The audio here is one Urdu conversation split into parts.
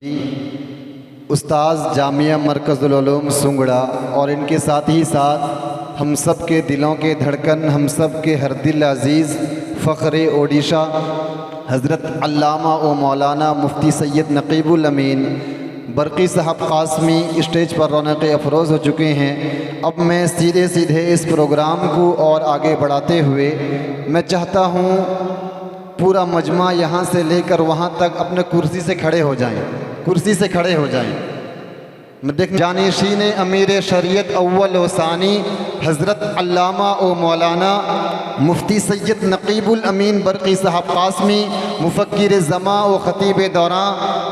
استاذ جامعہ مرکز العلوم سنگڑا اور ان کے ساتھ ہی ساتھ ہم سب کے دلوں کے دھڑکن، ہم سب کے ہر دل عزیز فخر اوڈیشہ حضرت علامہ و مولانا مفتی سید نقیب الامین برقی صاحب قاسمی اسٹیج پر رونق افروز ہو چکے ہیں۔ اب میں سیدھے اس پروگرام کو اور آگے بڑھاتے ہوئے میں چاہتا ہوں پورا مجمع یہاں سے لے کر وہاں تک اپنے کرسی سے کھڑے ہو جائیں، کرسی سے کھڑے ہو جائیں۔ جانشین امیر شریعت اول و ثانی حضرت علامہ و مولانا مفتی سید نقیب الامین برقی صاحب قاسمی مفکر زماں و خطیب دوراں،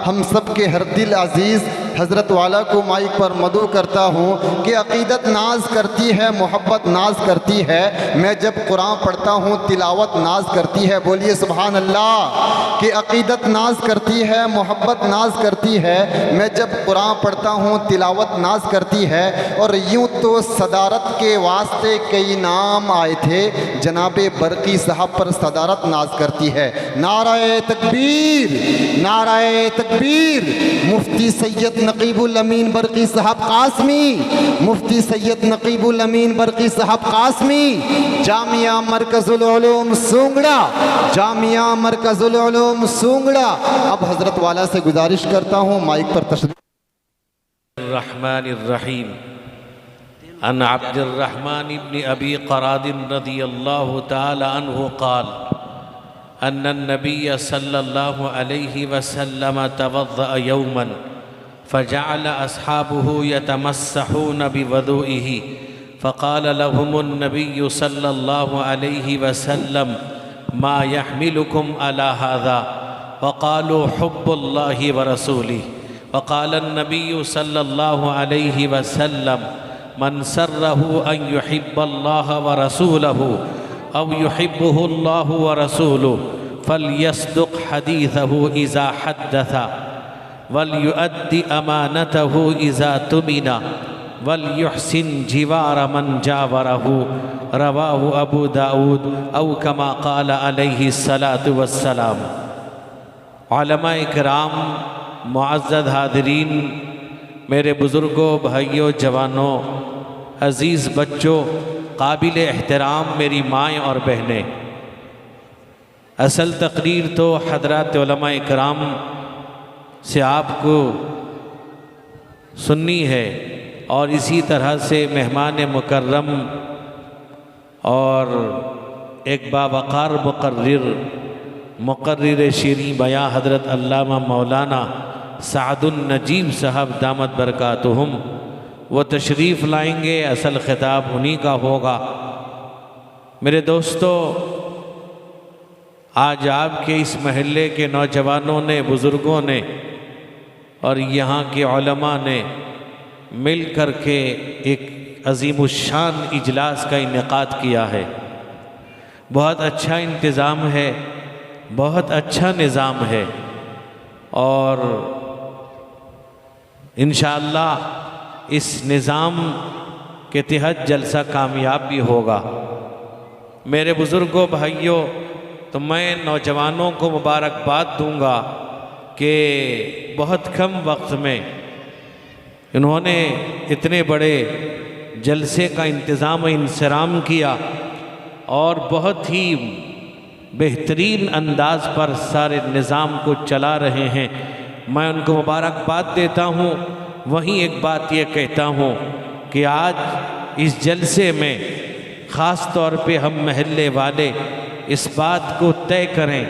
ہم سب کے ہر دل عزیز حضرت والا کو مائک پر مدعو کرتا ہوں کہ عقیدت ناز کرتی ہے، محبت ناز کرتی ہے، میں جب قرآن پڑھتا ہوں تلاوت ناز کرتی ہے۔ بولیے سبحان اللہ۔ کہ عقیدت ناز کرتی ہے، محبت ناز کرتی ہے، میں جب قرآن پڑھتا ہوں تلاوت ناز کرتی ہے۔ اور یوں تو صدارت کے واسطے کئی نام آئے تھے، جناب برقی صاحب پر صدارت ناز کرتی ہے۔ نعرہ تکبیر، نعرہ تکبیر۔ مفتی سید نقیب الامین برقی صاحب قاسمی، مفتی سید نقیب الامین برقی صاحب قاسمی، جامعہ مرکز العلوم سونگڑا، جامعہ مرکز العلوم سونگڑا۔ اب حضرت والا سے گزارش کرتا ہوں مائک پر تشریف۔ الرحمن الرحیم عن عبد الرحمن بن ابی قراد رضی اللہ تعالی عنہ قال ان النبی صلی اللہ علیہ وسلم توضأ یوما فجعل اصحابه يتمسحون بوضوئه فقال لهم النبي صلى الله عليه وسلم ما يحملكم على هذا وقالوا حب الله ورسوله وقال النبي صلى الله عليه وسلم من سره أن يحب الله ورسوله أو يحبه الله ورسوله فليصدق حديثه إذا حدث وليؤد أمانته إذا تمن وليحسن جوار من جاوره رواه أبو داود أو كما قال عليه الصلاة والسلام۔ علماء اکرام، معزز حاضرین، میرے بزرگوں، بھائیوں، جوانوں، عزیز بچوں، قابل احترام میری مائیں اور بہنیں، اصل تقریر تو حضرات علماء اکرام سے آپ کو سننی ہے، اور اسی طرح سے مہمان مکرم اور ایک باوقار مقرر شیریں بیاں حضرت علامہ مولانا سعد النجیب صاحب دامت برکاتہم وہ تشریف لائیں گے، اصل خطاب انہی کا ہوگا۔ میرے دوستو، آج آپ کے اس محلے کے نوجوانوں نے، بزرگوں نے اور یہاں کے علماء نے مل کر کے ایک عظیم الشان اجلاس کا انعقاد کیا ہے۔ بہت اچھا انتظام ہے، بہت اچھا نظام ہے، اور انشاءاللہ اس نظام کے تحت جلسہ کامیاب بھی ہوگا۔ میرے بزرگوں، بھائیوں، تو میں نوجوانوں کو مبارکباد دوں گا کہ بہت کم وقت میں انہوں نے اتنے بڑے جلسے کا انتظام و انصرام کیا، اور بہت ہی بہترین انداز پر سارے نظام کو چلا رہے ہیں۔ میں ان کو مبارکباد دیتا ہوں۔ وہیں ایک بات یہ کہتا ہوں کہ آج اس جلسے میں خاص طور پہ ہم محلے والے اس بات کو طے کریں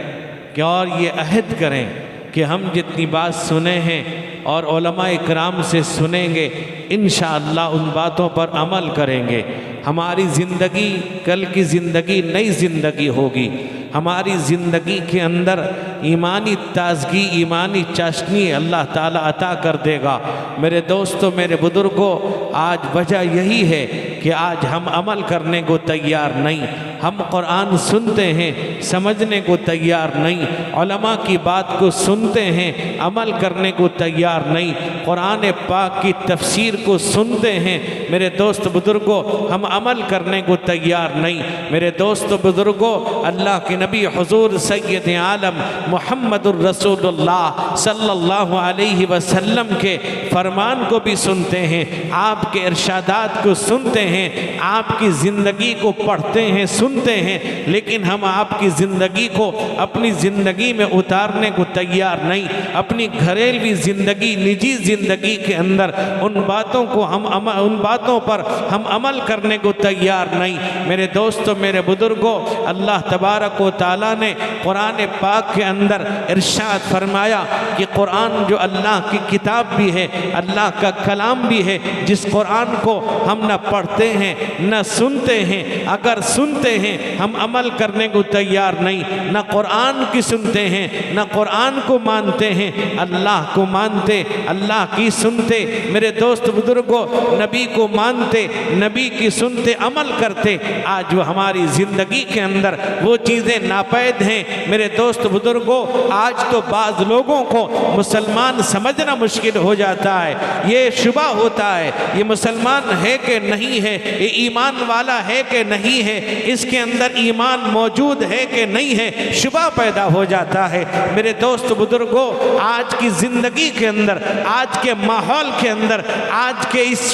کہ اور یہ عہد کریں کہ ہم جتنی بات سنے ہیں اور علماء اکرام سے سنیں گے، انشاءاللہ ان باتوں پر عمل کریں گے۔ ہماری زندگی کل کی زندگی نئی زندگی ہوگی۔ ہماری زندگی کے اندر ایمانی تازگی، ایمانی چاشنی اللہ تعالیٰ عطا کر دے گا۔ میرے دوستوں، میرے بزرگوں، آج وجہ یہی ہے کہ آج ہم عمل کرنے کو تیار نہیں۔ ہم قرآن سنتے ہیں، سمجھنے کو تیار نہیں۔ علماء کی بات کو سنتے ہیں، عمل کرنے کو تیار نہیں۔ قرآن پاک کی تفسیر کو سنتے ہیں، میرے دوست بزرگوں، ہم عمل کرنے کو تیار نہیں۔ میرے دوست بزرگوں، اللہ کے نبی حضور سید عالم محمد الرسول اللہ صلی اللہ علیہ وسلم کے فرمان کو بھی سنتے ہیں، آپ کے ارشادات کو سنتے ہیں، آپ کی زندگی کو پڑھتے ہیں، سنتے ہیں، لیکن ہم آپ کی زندگی کو اپنی زندگی میں اتارنے کو تیار نہیں۔ اپنی گھریلوی زندگی، نجی زندگی کے اندر ان باتوں پر ہم عمل کرنے کو تیار نہیں۔ میرے دوستو، میرے بزرگوں، اللہ تبارک و تعالیٰ نے قرآن پاک کے اندر ارشاد فرمایا کہ قرآن جو اللہ کی کتاب بھی ہے، اللہ کا کلام بھی ہے، جس قرآن کو ہم نہ پڑھتے ہیں نہ سنتے ہیں، اگر سنتے ہیں ہم عمل کرنے کو تیار نہیں، نہ قرآن کی سنتے ہیں نہ قرآن کو مانتے ہیں، اللہ کو مانتے، اللہ کی سنتے، میرے دوست بزرگوں، نبی کو مانتے، نبی کی سنتے، عمل کرتے، آج وہ ہماری زندگی کے اندر وہ چیزیں ناپید ہیں۔ میرے دوست بزرگوں، آج تو بعض لوگوں کو مسلمان سمجھنا مشکل ہو جاتا ہے، یہ شبہ ہوتا ہے یہ مسلمان ہے کہ نہیں ہے، یہ ایمان والا ہے کہ نہیں ہے، اس کے اندر ایمان موجود ہے کہ نہیں ہے، شبہ پیدا ہو جاتا ہے۔ میرے دوست بزرگوں، آج کی زندگی کے اندر، آج کے ماحول کے اندر، آج کے اس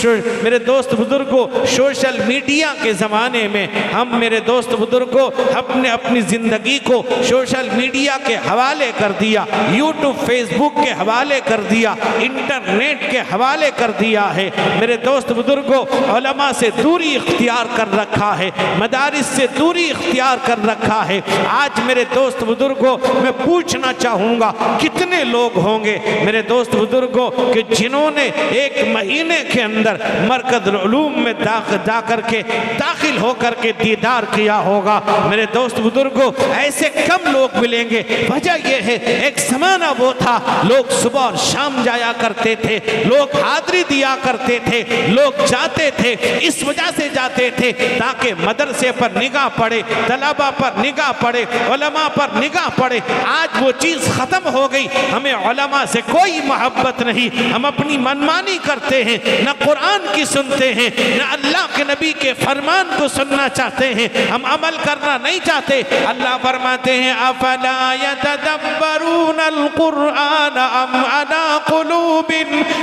میرے دوست بزرگوں سوشل میڈیا کے زمانے میں ہم میرے دوست بزرگوں اپنی زندگی کو سوشل میڈیا کے حوالے کر دیا، یوٹیوب فیس بک کے حوالے کر دیا، انٹرنیٹ کے حوالے کر دیا ہے۔ میرے دوست بزرگوں، علماء سے دوری اختیار کر رکھا ہے، مدارس سے دوری اختیار کر رکھا ہے۔ آج میرے دوست بزرگوں، میں پوچھنا چاہوں گا کتنے لوگ ہوں گے میرے دوست بزرگوں کہ جنہوں نے ایک مہینے کے اندر مرکز العلوم میں داخل ہو کر کے دیدار کیا ہوگا۔ میرے دوست بزرگوں، ایسے کم لوگ ملیں گے۔ وجہ یہ ہے، ایک زمانہ وہ تھا لوگ صبح اور شام جایا کرتے تھے، لوگ حاضری دیا کرتے تھے، لوگ جاتے تھے، اس وجہ سے جاتے تھے تاکہ مدرسے پر نگاہ پڑے، طلباء پر نگاہ پڑے، علماء پر نگاہ پڑے۔ آج وہ چیز ختم ہو گئی، ہمیں علماء سے کوئی محبت نہیں، ہم اپنی منمانی کرتے ہیں، نہ قرآن کی سنتے ہیں، نہ اللہ کے نبی کے فرمان کو سننا چاہتے ہیں، ہم عمل کرنا نہیں چاہتے۔ اللہ فرماتے ہیں افلا يتدبرون القرآن ام على قلوب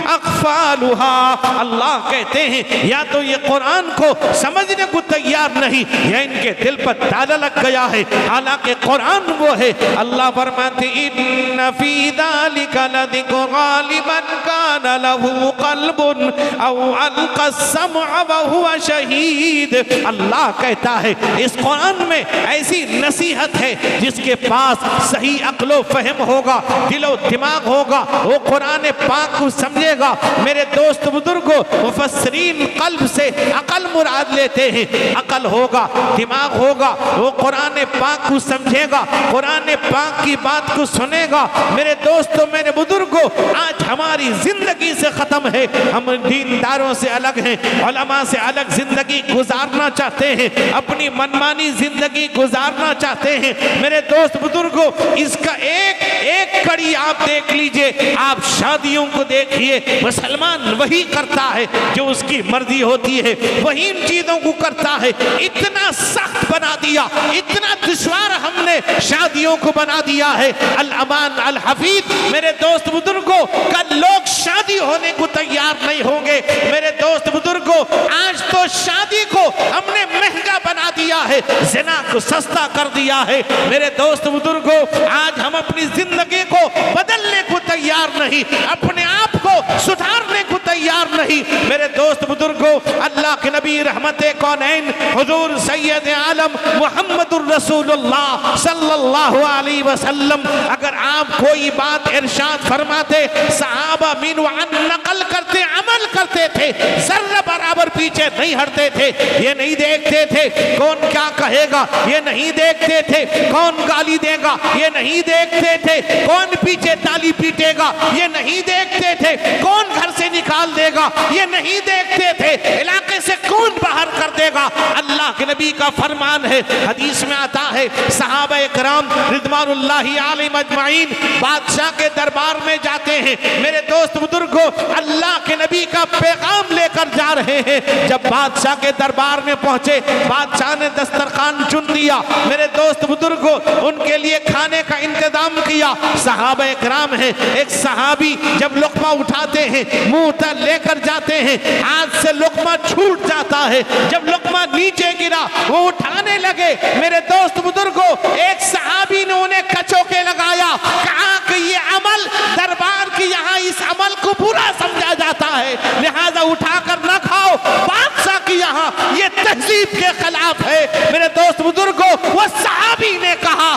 اقفالها، اللہ کہتے ہیں یا تو یہ قرآن کو سمجھنے کو تیار نہیں یا ان کے دل پر تالا لگ گیا ہے، حالانکہ قرآن وہ ہے۔ اللہ فرماتے ان فی ذلک لذکری لمن کان له قلب او القى السمع وهو شہید۔ اللہ کہتا ہے اس قرآن میں ایسی نصیحت ہے، جس کے پاس صحیح عقل و فہم ہوگا، دل و دماغ ہوگا، وہ قرآن پاک کو سمجھے گا۔ میرے دوست بزرگوں، مفسرین قلب سے عقل مراد لیتے ہیں، عقل ہوگا، دماغ ہوگا، وہ قرآن پاک کو سمجھے گا، قرآن پاک کی بات کو سنے گا۔ میرے دوستوں، میرے بزرگوں، آج ہماری زندگی سے ختم ہے، ہم دینداروں سے الگ ہیں، علماء سے الگ زندگی گزارنا چاہتے ہیں، اپنی منمانی زندگی گزارنا چاہتے ہیں۔ میرے دوست بزرگوں، اس کا ایک کڑی آپ دیکھ لیجئے، آپ شادیوں کو دیکھیے، مسلمان وہی کرتا ہے جو اس کی مرضی ہوتی ہے، وہی ان چیزوں کو کرتا ہے۔ اتنا سخت بنا دیا، اتنا دشوار ہم نے شادیوں کو بنا دیا ہے۔ الامان الحفیظ، میرے دوست بزرگوں، کل لوگ شادی ہونے کو تیار نہیں ہوں گے۔ میرے دوست بزرگوں، آج تو شادی کو ہم نے مہنگا بنا دیا ہے، زنا کو سستا کر دیا ہے۔ میرے دوست بزرگوں، آج ہم اپنی زندگی کو بدلنے کو تیار نہیں، اپنے آپ کو سدھارنے کو تیار نہیں۔ میرے دوست بزرگوں، اللہ کے نبی رحمت کونین حضور سید عالم محمد الرسول اللہ صلی اللہ علیہ وسلم اگر آپ کوئی بات ارشاد فرماتے، صحابہ مینو عن نقل کرتے، عمل کرتے تھے، ذرہ برابر پیچھے نہیں ہٹتے تھے۔ یہ نہیں دیکھتے تھے کون کیا کہے گا، یہ نہیں دیکھتے تھے کون گالی دے گا، یہ نہیں دیکھتے تھے کون پیچھے تالی پیٹے گا، یہ نہیں دیکھتے تھے کون گھر سے نکال دے گا، یہ نہیں دیکھتے تھے علاقے سے کون باہر کر دے گا۔ اللہ کے نبی کا فرمان ہے، حدیث میں آتا ہے صحابہ اکرام رضوان اللہ علیہم اجمعین بادشاہ کے دربار میں جاتے ہیں، میرے دوست بزرگوں اللہ کے نبی کا پیغام لے کر جا رہے ہیں۔ جب بادشاہ کے دربار میں پہنچے، بادشاہ نے دسترخوان چن دیا، میرے دوست بزرگوں ان کے لیے کھانے کا انتظام کیا۔ صحابہ اکرام ہیں، ایک صحابی جب لقمہ اٹھاتے ہیں منہ تک لے کر جاتے ہیں، ہاتھ سے لقمہ چھوٹ جاتا ہے، جب لقمہ نیچے گرا وہ اٹھانے لگے، میرے دوست بزرگوں ایک صحابی نے انہیں کچو کے لگایا، کہا کہ یہ عمل دربار کی یہاں اس عمل کو برا سمجھا جاتا ہے، لہذا اٹھا کر نہ کھاؤ، بادشاہ کی یہاں یہ تہذیب کے خلاف ہے۔ میرے دوست بزرگوں وہ صحابی نے کہا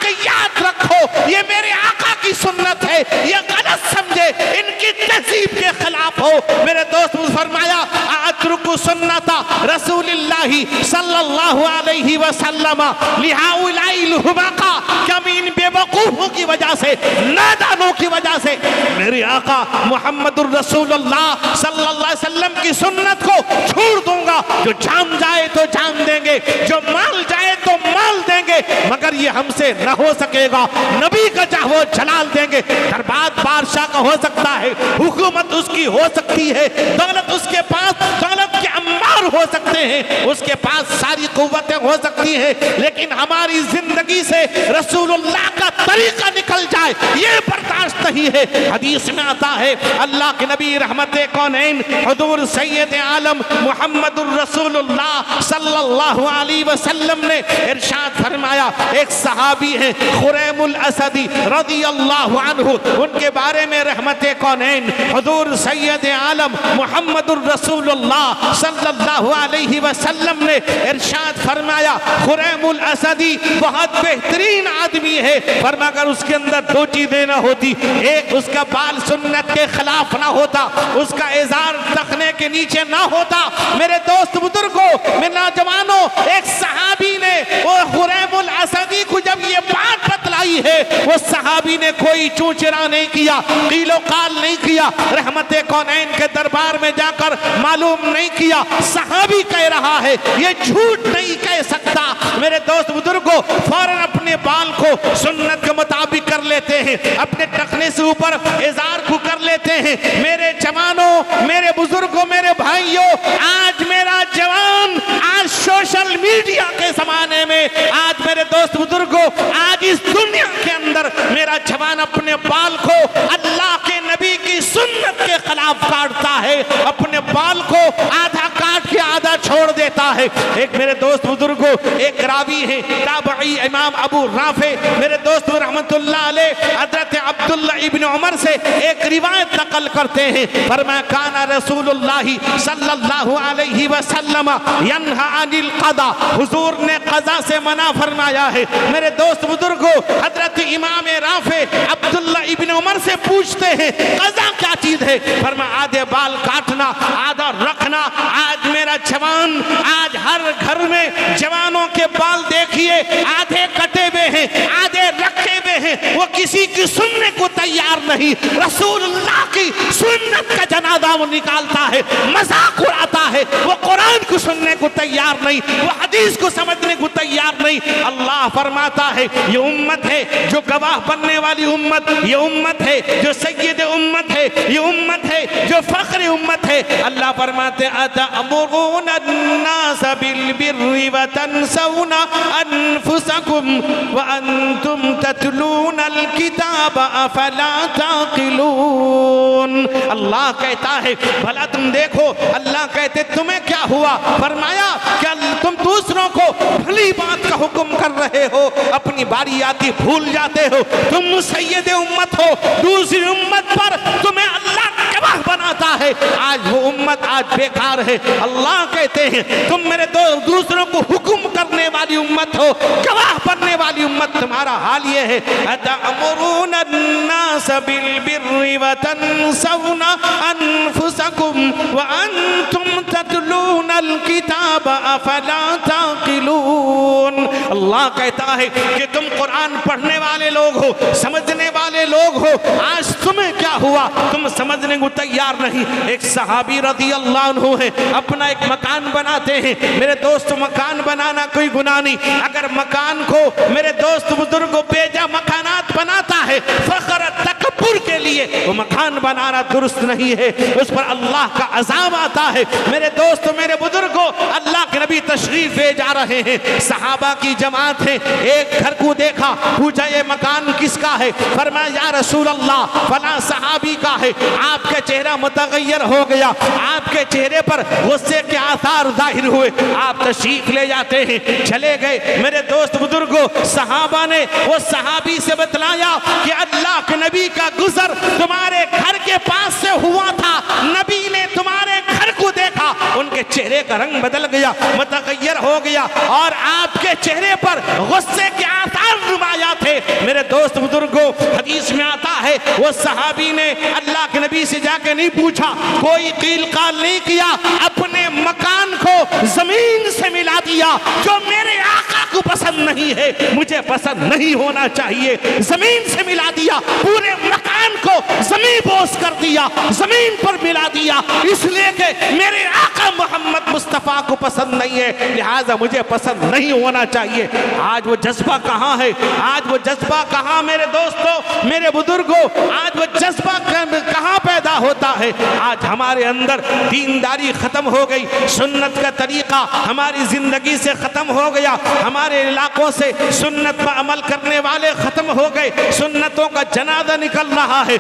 کہ یاد رکھو یہ میرے آقا کی سنت ہے، یہ غلط سمجھے ان کی تہذیب کے خلاف ہو۔ میرے دوست فرمایا اترکوا سنت رسول اللہ صلی اللہ علیہ وسلم لہؤلاء الحمقاء، کمی ان بے وقوفوں کی وجہ سے، نادانوں کی وجہ سے میرے آقا محمد الرسول اللہ صلی اللہ علیہ وسلم کی سنت کو چھوڑ دوں گا۔ جو جان جائے تو جان دیں گے، جو مال جائے تو مال دیں گے، مگر یہ ہم سے نہ ہو سکے گا۔ نبی کا چاہو جلال دیں گے، دربار بادشاہ کا ہو سکتا ہے، حکومت اس کی ہو سکتی ہے، دولت اس کے پاس، دولت کے انبار ہو سکتے ہیں، اس کے پاس ساری قوتیں ہو سکتی ہیں، لیکن ہماری زندگی سے رسول اللہ کا طریقہ نکل جائے یہ برداشت نہیں ہے۔ حدیث میں آتا ہے اللہ کے نبی رحمت کونین حضور سید عالم محمد الرسول اللہ صلی اللہ علیہ وسلم نے ارشاد فرمایا، ایک صحابی ہیں خریم الاسدی رضی اللہ عنہ، ان کے بارے میں رحمت کونین حضور سید عالم محمد الرسول اللہ صلی اللہ علیہ وسلم نے ارشاد فرمایا خریم الاسدی بہت بہترین آدمی ہے، فرما اگر اس کے اندر دو چیزیں نہ ہوتی، ایک اس کا بال سنت کے خلاف نہ ہوتا، اس کا ازار تخنے کے نیچے نہ ہوتا۔ میرے دوست بزرگوں، میرے نوجوانوں، ایک صحابی نے وہ خریم الاسدی کو جب یہ بات بتلائی ہے، وہ صحابی نے کوئی چونچرا نہیں کیا، قیل و قال نہیں کیا، رحمت کونین کے دربار میں جا کر معلوم نہیں کیا، صحابی کہہ رہا ہے یہ جھوٹ نہیں کہہ سکتا۔ میرے دوست بزرگوں فوراً اپنے بال کو سنت کے مطابق کر لیتے ہیں، اپنے ٹخنے سے اوپر ازار کو کر لیتے ہیں۔ میرے جوانوں، میرے بزرگوں، میرے بھائیوں، آج میرا جوان آج سوشل میڈیا کے زمانے میں، آج میرے دوست بزرگوں آج اس دنیا کے اندر میرا جوان اپنے بال کو اللہ کے نبی کی سنت کے خلاف کاٹتا ہے، اپنے بال کو آدھا کاٹ کے آدھا چھوڑ دیتا ہے۔ ایک میرے دوست بزرگوں ایک راوی ہے تابعی امام ابو رافع، میرے دوست رحمت اللہ علیہ حضرت عبداللہ ابن عمر سے ایک روایت نقل کرتے ہیں، فرمایا کانا رسول اللہ صلی اللہ علیہ وسلم ینہا عن القضاء، حضور نے قضا سے منع فرمایا ہے۔ میرے دوست بزرگوں حضرت امام رافع عبداللہ ابن عمر سے پوچھتے ہیں قضا کیا چیز ہے؟ فرمایا آدھے بال کاٹنا آدھا رکھنا۔ آج میرا جوان، آج ہر گھر میں جوانوں کے بال دیکھیے آدھے کٹے ہوئے ہیں آدھے رکھے ہوئے ہیں، وہ کسی کی سننے کو تیار نہیں، رسول اللہ کی سنت کا جنازہ وہ نکالتا ہے، مذاق اڑاتا ہے، وہ قرآن کو سننے کو تیار نہیں، وہ حدیث کو سمجھنے کو تیار نہیں۔ اللہ فرماتا ہے یہ امت ہے جو گواہ بننے والی امت، یہ امت ہے جو سید امت ہے، یہ امت ہے جو فخر امت ہے۔ اللہ فرماتے اتأمرون الناس بالبر وتنسون انفسکم وانتم تتلون الکتاب افلا تعقلون۔ اللہ کہتا ہے بھلا تم دیکھو، اللہ کہتے تمہیں کیا ہوا؟ فرمایا کہ تم دوسروں کو بھلی بات کا حکم کر رہے ہو، اپنی باری آتی بھول جاتے ہو، تم سید امت ہو، دوسری امت پر تمہیں اللہ گواہ بناتا ہے، آج وہ امت آج بیکار ہے۔ اللہ کہتے ہیں تم میرے دوسروں کو حکم کرنے والی امت ہو، گواہ بننے والی امت، تمہارا حال یہ ہے اتأمرون الناس بالبر وتنسون انفسکم وانتم تتلون الکتاب افلا تعقلون۔ اللہ کہتا کہا ہے کہ تم قرآن پڑھنے والے لوگ ہو، سمجھنے والے لوگ ہو، آج تمہیں کیا ہوا؟ تم سمجھنے کو تیار نہیں۔ ایک صحابی رضی اللہ عنہ ہے، اپنا ایک مکان بناتے ہیں۔ میرے دوست مکان بنانا کوئی گناہ نہیں، اگر مکان کو میرے دوست بزرگ کو بیجا مکانات بناتا ہے فخر تکبر کے لیے، وہ مکان بنانا درست نہیں ہے، اس پر اللہ کا عذاب آتا ہے۔ میرے دوست میرے بزرگوں، اللہ کے نبی تشریف لے جا رہے ہیں، صحابہ کی جماعت ہے، ایک گھر کو دیکھا، پوچھا یہ مکان کس کا ہے؟ فرمایا یا رسول اللہ فلاں صحابی کا ہے۔ آپ کا چہرہ متغیر ہو گیا، آپ کے چہرے پر غصے کے آثار ظاہر ہوئے، آپ تشریف لے جاتے ہیں، چلے گئے۔ میرے دوست بزرگوں، صحابہ نے وہ صحابی سے بتلایا کہ اللہ کے نبی کا گزر تمہارے گھر کے پاس سے ہوا تھا، نبی نے تمہارے گھر کو دیکھا، ان کے چہرے کا رنگ بدل گیا، متغیر ہو گیا، اور آپ کے چہرے پر غصے کے آثار نمایاں تھے۔ میرے دوست بزرگوں، حدیث میں آتا ہے وہ صحابی نے اللہ کے نبی سے جا کے نہیں پوچھا، کوئی قیل قال نہیں کیا، اپنے مکان کو زمین سے ملا دیا۔ جو میرے آقا کو پسند نہیں ہے مجھے پسند نہیں ہونا چاہیے، زمین سے ملا دیا، پورے مکان کو زمین بوس کر دیا، زمین پر ملا دیا، اس لیے کہ میرے آقا محمد مصطفیٰ کو پسند نہیں ہے، لہٰذا مجھے پسند نہیں ہونا چاہیے۔ آج وہ جذبہ کہاں ہے؟ آج وہ جذبہ کہاں میرے دوستوں، میرے بزرگوں؟ آج وہ جذبہ کہاں پیدا ہوتا ہے؟ آج ہمارے اندر دینداری ختم ہو گئی، سنت کا طریقہ ہماری زندگی سے ختم ہو گیا، ہمارے علاقوں سے سنت پر عمل کرنے والے ختم ہو گئے، سنتوں کا جنازہ نکل رہا ہے۔